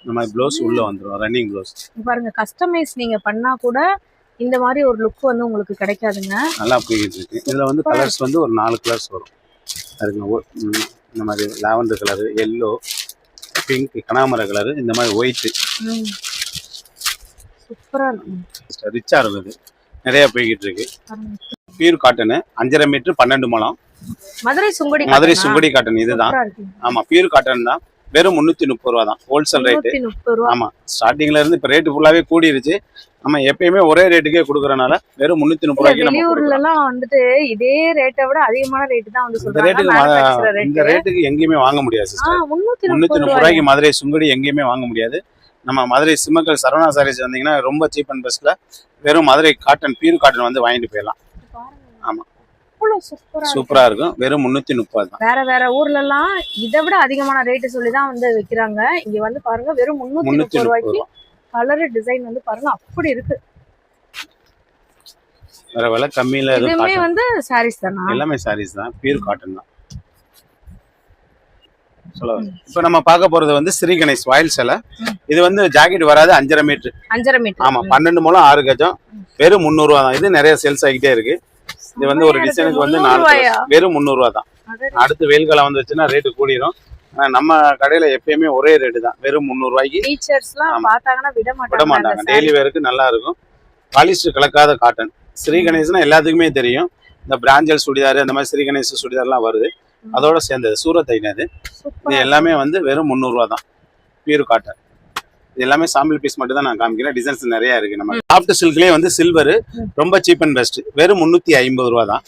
இந்த மாதிரி ப்ளவுஸ் உள்ள வந்துரும். Running blouse. பாருங்க, கஸ்டமைஸ் நீங்க பண்ணா கூட இந்த மாதிரி ஒரு லுக் வந்து உங்களுக்கு கிடைக்காதுங்க. நல்லா போய்கிட்டு இருக்கு. இதுல வந்து கலர்ஸ் வந்து ஒரு 4 கலர்ஸ் வரும். இந்த மாதிரி லாவெண்டர் கலர், எல்லோ, பிங்க், கனகாமர கலர், இந்த மாதிரி ஒயிட். சூப்பரா இருக்கு. ரிச்சா இருக்குது. நிறைய போய்கிட்டு இருக்கு. பியூர் காட்டன் 5.5 மீட்டர் 12 முழம். மதுரை சுங்குடி காட்டன் இதுதான். ஆமா, பியூர் காட்டன் தான். வெறும் 330 ரூபா தான் ஹோல்சேல் ரேட்டு. 330 ரூபா. ஆமா, ஸ்டார்டிங்ல இருந்து இப்ப ரேட்டு ஃபுல்லாவே கூடிருச்சு. நம்ம எப்பயுமே ஒரே ரேட்டுக்கே கொடுக்கறனால வெறும் 330 ரூபாய்க்கு நம்ம வெளியூர்ல கொடுக்கிறோம். எல்லாம் வந்துட்டு இதே ரேட்டை விட அதிகமான ரேட் தான் வந்து இந்த சொல்றாங்க ரேட்டுக்கு manufacturer rate. இந்த ரேட்டுக்கு எங்கேயுமே வாங்க முடியாது சிஸ்டர். 330 330 ரூபாய்க்கு மதுரை சுங்கடி எங்கேயுமே வாங்க முடியாது. நம்ம மதுரை சிம்மக்கல் சரவணா சாரீஸ் வந்தீங்கன்னா ரொம்ப சீப் அண்ட் பெஸ்ட்ல வெறும் மதுரை காட்டன் பியூர் காட்டன் வந்து வாங்கிட்டு போயிடலாம். ஆமா, சூப்பரா இருக்கும். வெறும் 330 தான். வேற வேற ஊர்ல எல்லாம் இதை விட அதிகமான ரேட் சொல்லி தான் வந்து விக்கிறாங்க. இங்க வந்து பாருங்க வெறும் 330 ரூபாய்க்கு கலர் டிசைன் வந்து பாருங்க அப்படி இருக்கு. வேற விலை கம்மியில இதுமே வந்து சாரீஸ் தானா? எல்லாமே சாரீஸ் தான், பியூர் காட்டன் தான். இப்ப நம்ம பார்க்க போறது வந்து ஸ்ரீ கணேஷ் வாயில் சேலை. இது வந்து ஜாக்கெட் வராது, 5.5 மீட்டர். 5.5 மீட்டர். ஆமா, 12 முழம் 6 கஜம். வெறும் 300 ரூபா தான். இது நிறைய சேல்ஸ் ஆகிட்டே இருக்கு. இது வந்து ஒரு டிசைனுக்கு வந்து 4 வெறும் 300 ரூபா தான். அடுத்து வெயில் காலம் வந்து வச்சுன்னா ரேட்டு கூடிரும். நம்ம கடையில எப்பயுமே ஒரே ரேட்டு தான், வெறும் 300 ரூபாய்க்கு. டீச்சர்ஸ்லாம் பார்த்தாங்கன்னா விட மாட்டாங்க. டெய்லி வேருக்கு நல்லா இருக்கும். பாலிஸ்டர் கலக்காத காட்டன். ஸ்ரீ கணேஷ்னா எல்லாத்துக்குமே தெரியும். இந்த பிராஞ்சல் சுடிதார் அந்த மாதிரி ஸ்ரீ கணேஷ் சுடிதார்லாம் வருது, அதோட சேர்ந்தது சூரத் ஐநது. இது எல்லாமே வந்து வெறும் 300 ரூபா தான், பியூர் காட்டன். இது எல்லாமே சாம்பிள் பீஸ் மட்டும் தான் நான் காமிக்கிறேன். டிசைன்ஸ் நிறைய இருக்கு. நம்ம சாஃப்ட் சில்க்லயே வந்து சில்வர் ரொம்ப சீப் அண்ட் பெஸ்ட், வெறும் 350 ரூபா தான்.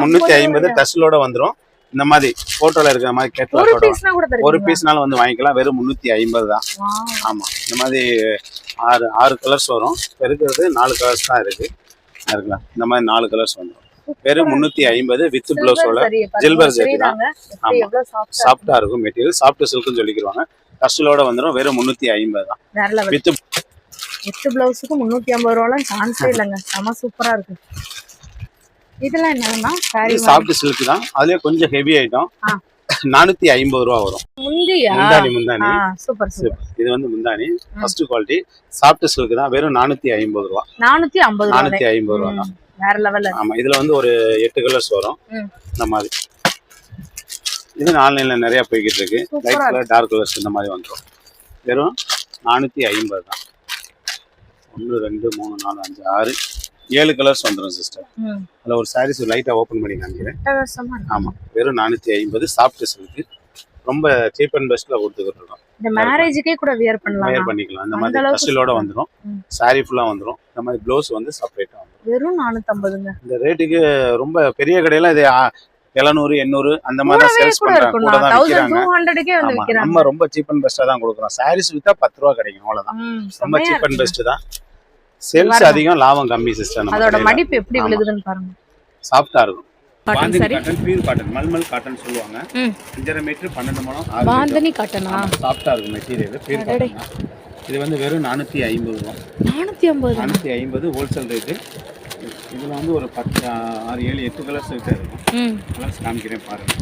350 டஸ்லோட வந்துரும். இந்த மாதிரி போட்டோல இருக்கிற மாதிரி கேட்லாக் ஒரு பீஸ்னால வந்து வாங்கிக்கலாம். வெறும் 350 தான். ஆமா, இந்த மாதிரி 6 கலர்ஸ் வரும். இருக்கிறது 4 கலர்ஸ் தான் இருக்கு. இருக்கலாம், இந்த மாதிரி 4 கலர்ஸ் வந்துடும். வெறும் 350 வித் பிளவுஸோட சில்வர் ஜெரி தான். ஆமா, சாஃப்டா இருக்கும் மெட்டீரியல். சாஃப்ட் சில்க்னு சொல்லிக்கிறாங்க. டஸ்லோட வந்துடும். வெறும் 350 தான். வித் பிளவுஸுக்கு 350 ரூபாய்லாம் சான்ஸே இல்லைங்க. செம சூப்பரா இருக்கு. இதெல்லாம் என்னன்னா சாஃப்ட் சில்க் தான். அதுலயே கொஞ்சம் ஹெவி ஐட்டம். 450 ரூபா வரும். முந்தானி. Super super. இது வந்து முந்தானி ஃபர்ஸ்ட் குவாலிட்டி சாஃப்ட் சில்க் தான். வெறும் 450 ரூபா. 450 ரூபா தான். வேற லெவல்ல. ஆமா, இதுல வந்து ஒரு 8 கலர்ஸ் வரும். இந்த மாதிரி இது ஆன்லைன்ல நிறைய போய்கிட்டு இருக்கு. லைட் கலர், டார்க் கலர்ஸ் இந்த மாதிரி வந்துடும். வெறும் 450 தான். 1 2 3 4 5 6 7 கலர்ஸ் வந்துடும் சிஸ்டர். அதில் ஒரு சாரீஸ் லைட்டா ஓப்பன் பண்ணி காமிக்கிறேன். ஆமா, வெறும் 450 சாஃப்ட் சில்க். ரொம்ப சீப் அண்ட் பெஸ்ட்ல கொடுத்துக்கிட்டு இருக்கோம். இந்த மேரேஜுக்கே கூட வியர் பண்ணலாம். வியர் பண்ணிக்கலாம். இந்த மாதிரி டஸ்லோட வந்துடும். சாரி ஃபுல்லா வந்துடும். இந்த மாதிரி ப்ளவுஸ் வந்து செப்பரேட்டா வந்துடும். வெறும் 450ங்க. இந்த ரேட்டுக்கு ரொம்ப பெரிய கடையில இது 700 800 அந்த மாதிரி தான் சேல்ஸ் பண்றாங்க. கூட தான் விக்கிறாங்க. 1200க்கே வந்து விக்கிறாங்க. நம்ம ரொம்ப சீப் அண்ட் பெஸ்டா தான் கொடுக்குறோம். சாரீஸ் வித்தா 10 ரூபாய் கிடைக்கும், அவ்வளவுதான். ரொம்ப சீப் அண்ட் பெஸ்ட் தான். சேல்ஸ் அதிகம், லாபம் கம்மி சிஸ்டம். அதோட மடிப்பு எப்படி விழுகுதுன்னு பாருங்க. சாஃப்டா இருக்கும். Bandhani cotton, pure cotton, mulmul cotton சொல்லுவாங்க. 5.5 மீட்டர் 12 முழம் 6 பாந்தினி காட்டனா? சாஃப்டா இருக்கும் மெட்டீரியல். Pure cotton. இது வந்து வெறும் 450 ரூபா. 450 ஹோல்சேல் ரேட். இதுல வந்து ஒரு 10 6 7 8 கலர்ஸ் கிட்ட இருக்கும். கலர்ஸ் காமிக்கிறேன் பாருங்க.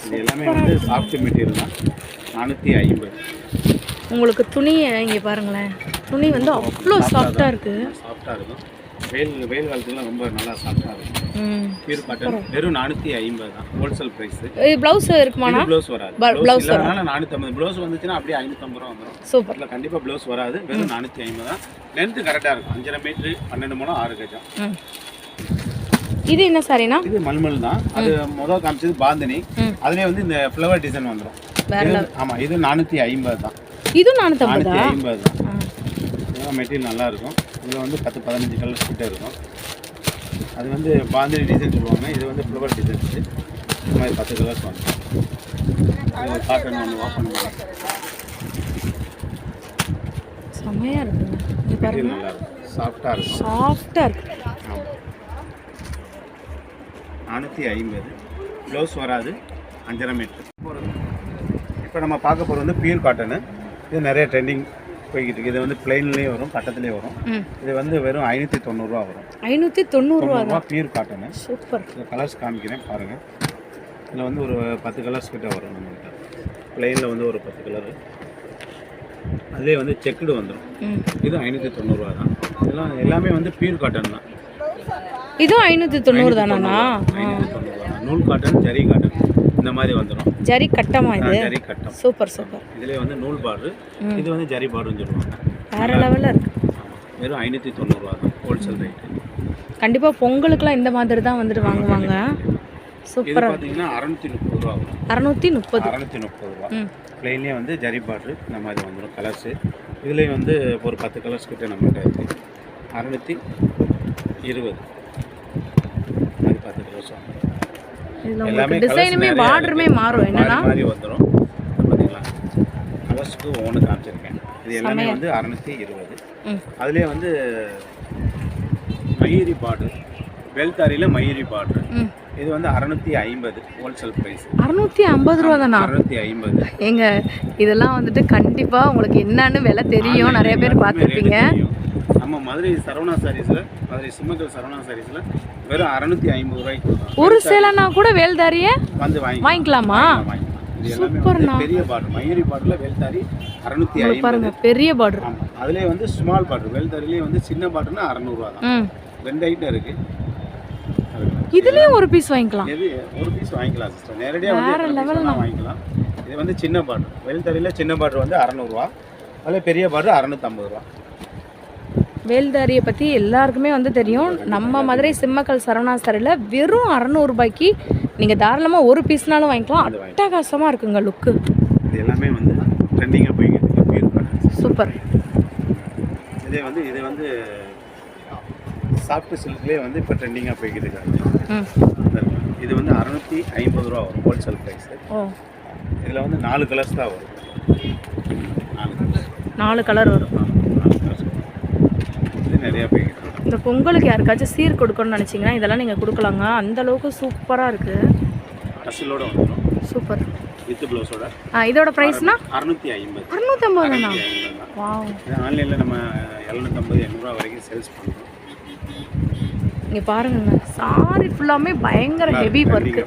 இது எல்லாமே வந்து சாஃப்ட் மெட்டீரியல் தான். 450. உங்களுக்கு துணி இங்க பாருங்களேன். துணி வந்து அவ்வளோ சாஃப்டா இருக்கு. சாஃப்டா இருக்கும். வெயில் காலத்துக்குலாம் ரொம்ப நல்லா சாஃப்டா இருக்கும். Pure cotton. வெறும் 450 தான் ஹோல்சேல் பிரைஸ். ப்ளவுஸ் இருக்குமானா? ப்ளவுஸ் வராது. ப்ளவுஸ் இல்லனால 450. ப்ளவுஸ் வந்துச்சுனா அப்படியே 550 ரூபாய் வந்துரும். சூப்பர்ல. கண்டிப்பா ப்ளவுஸ் வராது. வெறும் 450 தான். லெந்த் கரெக்டா இருக்கும். 5.5 மீட்டர் 12 முழம் 6 கஜம். இது என்ன சாரினா? இது மல்மல் தான். அது முதல் காமிச்சது பாந்தினி. அதுலயே வந்து இந்த ஃப்ளவர் டிசைன் வந்துரும். ஆமா, இது 450 தான். இது 450 தான். மெட்டீரியல் நல்லா இருக்கும். இதில் வந்து 10-15 கலர்ஸ் கிட்ட இருக்கும். அது வந்து பாந்தினி டிசைன் சொல்லுவாங்க. இது வந்து ஃப்ளவர் டிசைன். இந்த மாதிரி 10 கலர்ஸ் வந்துடும். இது காட்டன் ஒன்று ஓப்பன் பண்ணலாம். செமையா இருக்குங்க. இது பாருங்க, நல்லா இருக்கும். சாஃப்டா இருக்கும். சாஃப்டா இருக்கு. 450. ப்ளவுஸ் வராது. 5.5 மீட்டர். இப்போ நம்ம பார்க்க போகிறது வந்து பியூர் காட்டனு. இது நிறைய ட்ரெண்டிங் போய்கிட்டு இருக்கு. இது வந்து பிளைன்லேயே வரும், கட்டத்துலேயே வரும். இது வந்து வெறும் 590 ரூபா வரும். 590 ரூபா பியூர் காட்டனு. சூப்பர். இந்த கலர்ஸ் காமிக்கிறேன் பாருங்கள். இதில் வந்து ஒரு 10 கலர்ஸ் கிட்ட வரும் நம்மகிட்ட. பிளைனில் வந்து ஒரு 10 கலரு. அதுலேயே வந்து செக்குடு வந்துடும். இது 590 ரூபா தான். இதெல்லாம் எல்லாமே வந்து பியூர் காட்டன் தான். இதுவும் 590 தானா? 590 ரூபா. நூல் காட்டன், ஜரி காட்டன் இந்த மாதிரி வந்துடும். ஜரி கட்டமா இது? ஜரி கட்டம். Super super. இதுலேயே வந்து நூல் பார்டர். இது வந்து ஜரி பார்டர்னு சொல்லுவாங்க. வேற லெவலில் இருக்கு. வெறும் 590 ரூபா தான் ஹோல்சேல் ரேட்டு. கண்டிப்பாக பொங்கலுக்குலாம் இந்த மாதிரி தான் வந்துட்டு வாங்குவாங்க. சூப்பராக பார்த்தீங்கன்னா 630 ரூபா வரும். 630 ரூபா. பிளெயின்லேயே வந்து ஜரி பார்டரு இந்த மாதிரி வந்துடும் கலர்ஸு. இதுலேயும் வந்து ஒரு 10 கலர்ஸ் கிட்ட நம்மகிட்ட இருக்குது. 620 அது 10 கலர்ஸ் எல்லாமே டிசைனுமே பார்டருமே மாறும் என்னன்னா மாதிரி வந்துடும். பார்த்தீங்களா கலர்ஸ்க்கு ஒன்று காமிச்சிருக்கேன். இது எல்லாமே வந்து 620. அதுலேயே வந்து மயூரி பார்டர் வெல்தாரியில் மயூரி பார்டர் இது வந்து 650 ஹோல்சேல் ப்ரைஸ். 650 ரூபா தானா? 650 ஏங்க இதெல்லாம் வந்துட்டு கண்டிப்பா உங்களுக்கு என்னன்னு விலை தெரியும், நிறைய பேர் பார்த்துருப்பீங்க. நம்ம மதுரை சரவணா சாரீஸ்ல, மதுரை சிம்மக்கல் சரவணா சாரீஸ்ல வெறும் 650 ரூபாய்க்கு ஒரு சேலைனா கூட வேல்தாரியே வந்து வாங்கிக்கலாமா? இது எல்லாமே வந்து பெரிய பார்டர் மயூரி பார்டர்ல வேல்தாரி 650 பாருங்க, பெரிய பார்டர். ஆமா அதுலயே வந்து ஸ்மால் பார்டர் வேல்தாரிலேயே வந்து சின்ன பார்டர்னா 600 ரூபா தான். ரெண்டு ஐட்டம் இருக்கு. இதுலயும் ஒரு பீஸ் வாங்கிக்கலாம். எது ஒரு பீஸ் வாங்கிக்கலாம் சிஸ்டர், நேரடியா வந்து வாங்கிக்கலாம். இது வந்து சின்ன பார்டர் வேல்தாரியில சின்ன பார்டர் வந்து 600 ரூபா, அதுல பெரிய பார்டர் 650 ரூபா. வேல்தாரியை பத்தி எல்லாருக்குமே வந்து தெரியும். நம்ம மதுரை சிம்மக்கல் சரவணா சாரில வெறும் 600 ரூபாய்க்கு நீங்க தாராளமா ஒரு பீஸ்னாலும் வாங்கிக்கலாம். அட்டகாசமா இருக்குங்க லுக்கு. இது எல்லாமே வந்து ட்ரெண்டிங்கா போயிட்டு இருக்கு. சூப்பர். இது வந்து சாஃப்ட் சில்க்லேயே வந்து இப்போ ட்ரெண்டிங்காக போய்கிட்டு இருக்காங்க. இது வந்து 650 ரூபா வரும் ஹோல்சேல் ப்ரைஸு. இதில் வந்து 4 கலர்ஸ் தான் வரும். 4 கலர் வரும். இது நிறையா போய்கிட்டு இருக்கு. இந்த பொங்கலுக்கு யாருக்காச்சும் சீர் கொடுக்கணும்னு நினச்சிங்கன்னா இதெல்லாம் நீங்கள் கொடுக்கலாங்க. அந்த அளவுக்கு சூப்பராக இருக்குது. டசிலோட வந்துடும். சூப்பர். வித் ப்ளவுஸோட. இதோட ப்ரைஸ்னா 650. 650 தானா? வாவ். ஆன்லைனில் நம்ம 750 800 ரூபா வரைக்கும் சேல்ஸ் பண்ணுறோம். இங்கே பாருங்க, சாரி ஃபுல்லாமே பயங்கர ஹெவி ஒர்க்கு.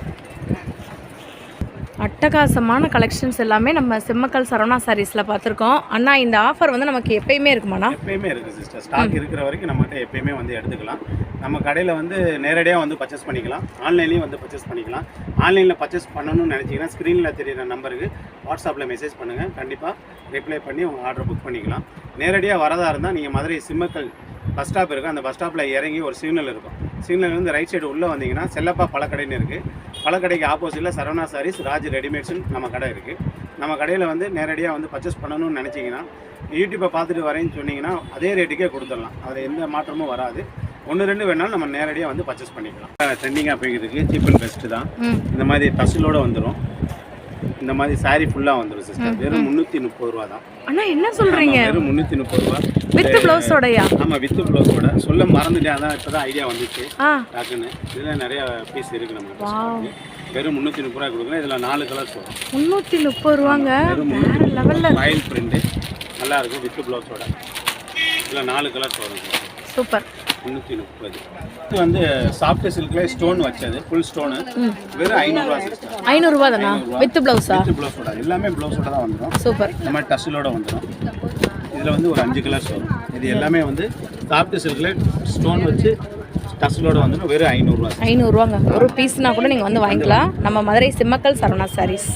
அட்டகாசமான கலெக்ஷன்ஸ் எல்லாமே நம்ம சிம்மக்கல் சரவணா சாரீஸில் பார்த்துருக்கோம். அண்ணா இந்த ஆஃபர் வந்து நமக்கு எப்பயுமே இருக்குமாண்ணா? எப்பயுமே இருக்குது சிஸ்டர். ஸ்டாக் இருக்கிற வரைக்கும் நம்மகிட்ட எப்பயுமே வந்து எடுத்துக்கலாம். நம்ம கடையில் வந்து நேரடியாக வந்து பர்ச்சேஸ் பண்ணிக்கலாம், ஆன்லைன்லேயும் வந்து பர்ச்சேஸ் பண்ணிக்கலாம். ஆன்லைனில் பர்ச்சேஸ் பண்ணணும்னு நினச்சிங்கன்னா ஸ்க்ரீனில் தெரியுற நம்பருக்கு வாட்ஸ்அப்பில் மெசேஜ் பண்ணுங்கள், கண்டிப்பாக ரிப்ளை பண்ணி உங்கள் ஆர்டர் புக் பண்ணிக்கலாம். நேரடியாக வரதா இருந்தால் நீங்கள் மதுரை சிம்மக்கல் பஸ் ஸ்டாப் இருக்குது, அந்த பஸ் ஸ்டாப்பில் இறங்கி ஒரு சிக்னல் இருக்கும். சிக்னல் வந்து ரைட் சைடு உள்ளே வந்தீங்கன்னா செல்லப்பா பழக்கடைன்னு இருக்குது. பழக்கடைக்கு ஆப்போசிட்டில் சரவணா சாரீஸ் ராஜ் ரெடிமேட்ஸ்னு நம்ம கடை இருக்குது. நம்ம கடையில் வந்து நேரடியாக வந்து பர்ச்சேஸ் பண்ணணும்னு நினச்சிங்கன்னா யூடியூப்பை பார்த்துட்டு வரேன்னு சொன்னீங்கன்னா அதே ரேட்டுக்கே கொடுத்துடலாம். அதில் எந்த மாற்றமும் வராது. 1-2 வேணாலும் நம்ம நேரடியாக வந்து பர்ச்சேஸ் பண்ணிக்கலாம். ட்ரெண்டிங்காக போய்க்கிறதுக்கு சீப் அண்ட் பெஸ்ட்டு தான். இந்த மாதிரி டசிலோடு வந்துடும். இந்த மாதிரி சாரி ஃபுல்லாக வந்துடும் சிஸ்டர். வெறும் 330 ரூபா தான். அண்ணா என்ன சொல்கிறீங்க? வெறும் 330 ரூபா வித் ப்ளவுஸோடயா? ஆமாம், வித் ப்ளவுஸோட. சொல்ல மறந்துட்டேன், அதான் இப்போ தான் ஐடியா வந்துச்சு டாக்குன்னு. இதில் நிறையா பீஸ் இருக்குது நம்மளுக்கு. வெறும் 330 ரூபாய் கொடுக்குறேன். இதில் 4 கலர்ஸ் வரும். 330 ரூபாங்க. வேற லெவலில் ஆயில் பிரிண்ட் நல்லா இருக்கும் வித் ப்ளவுஸோட. இதில் 4 கலர்ஸ் வரும். சூப்பர். 330. இது வந்து சாஃப்ட் சில்க்ல ஸ்டோன் வச்சது, ஃபுல் ஸ்டோன். வெறும் 500 ரூபாய் சிஸ்டர். 500 ரூபாய் தானா? வித் ப்ளவுஸா? வித் ப்ளவுஸோட. எல்லாமே ப்ளவுஸோட தான் வந்துடும். சூப்பர். இந்த மாதிரி டசிலோட வந்துடும். இதில் வந்து ஒரு 5 கலர்ஸ் வரும். இது எல்லாமே வந்து சாஃப்ட் சில்க்ல ஸ்டோன் வச்சு டசிலோட வந்துடும். வெறும் 500 ரூபாய். 500 ரூபாங்க. ஒரு பீஸ்னா கூட நீங்கள் வந்து வாங்கிக்கலாம். நம்ம மதுரை சிம்மக்கல் சரவணா சாரீஸ்.